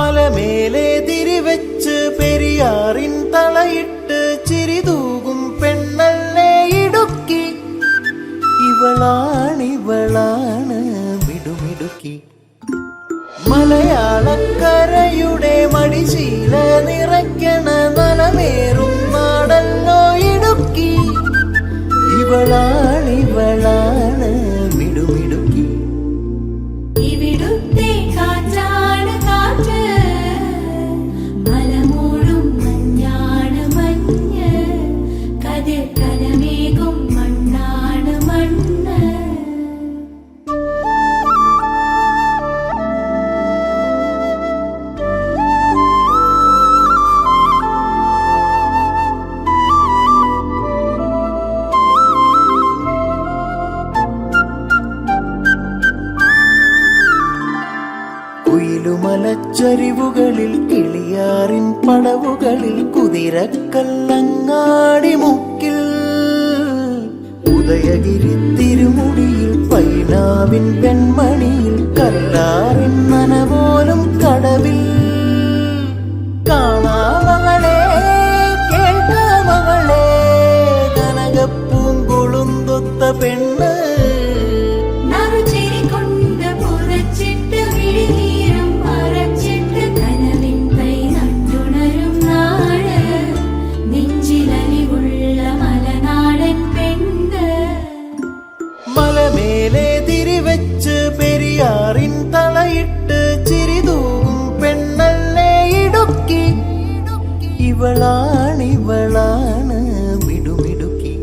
മലമേലെ തിരിവെച്ച് പെരിയാറിൻ തളയിട്ട് ചിരിതൂകും പെണ്ണല്ലേ ഇടുക്കി. ഇവളാണ് മിടുമിടുക്കി. മലയാളക്കരയുടെ മടിശീല നിറയ്ക്കണ നലമേറും നാടല്ലോ ഇടുക്കി. ഇവളാണ് മിടുമിടുക്കി. ഇവിടുത്തെ കാറ്റാണ് കാറ്റ്, മലമൂടും മഞ്ഞാണ് മഞ്ഞ്, കതിർ കലമേകും മണ്ണാണ് മണ്ണ്. കുയിലുമലച്ചരിവുകളിൽ കിളിയാറിൻ പടവുകളിൽ കുതിരക്കല്ലങ്ങാടി മുക്കിൽ ഉദയഗിരി തിരുമുടിയിൽ പൈനാവിൻ പെൺമണിയിൽ കല്ലാറിൻ നനപോലും കടവിൽ കാണാമകളെ കേൾക്കാമകളെ കനകപ്പൂങ്കുളുന്തൊത്ത പെണ്ണ്. മലമേലെ തിരിവെച്ച് പെരിയാറിൻ തളയിട്ട് ചിരിതൂകും പെണ്ണല്ലേ ഇടുക്കി. ഇവളാണ് മിടുമിടുക്കി.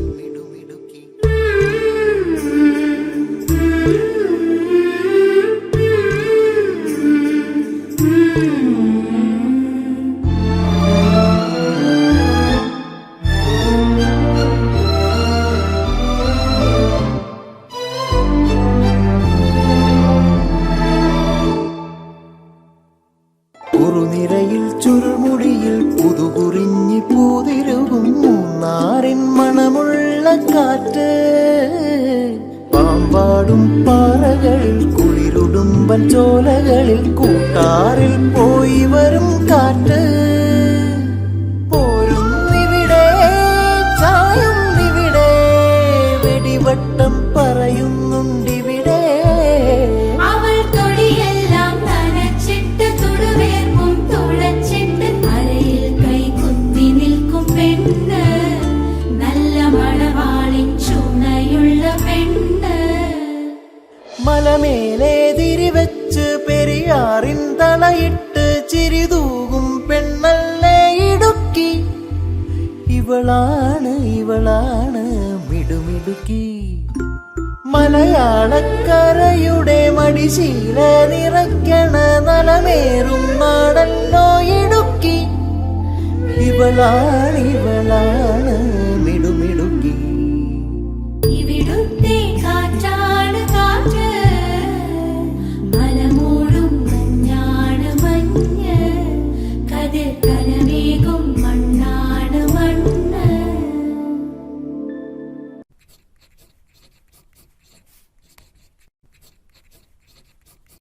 കുറുനിരയിൽ ചുരുമുടിയിൽ പുതുകുറിഞ്ഞി പൂതിരുകും മൂന്നാറിൻ മണമുള്ള കാറ്റ്. പാമ്പാടും പാറകളിൽ കുളിരുടുമ്പൻ ചോലകളിൽ കൂട്ടാറിൽ പോയി വരും കാറ്റ്. പോരുന്നിവിടെ ചായുന്നിവിടെ വെടിവട്ടം പറയുന്നുണ്ടിവിടെ. മലമേലെ തിരിവെച്ച് പെരിയാറിൻ തളയിട്ട് ചിരിതൂകും പെണ്ണല്ലേ ഇടുക്കി. ഇവളാണ് മിടുമിടുക്കി. മലയാളക്കരയുടെ മടിശീല നിറയ്ക്കണ നലമേറും നാടല്ലോ ഇടുക്കി. ഇവളാണ്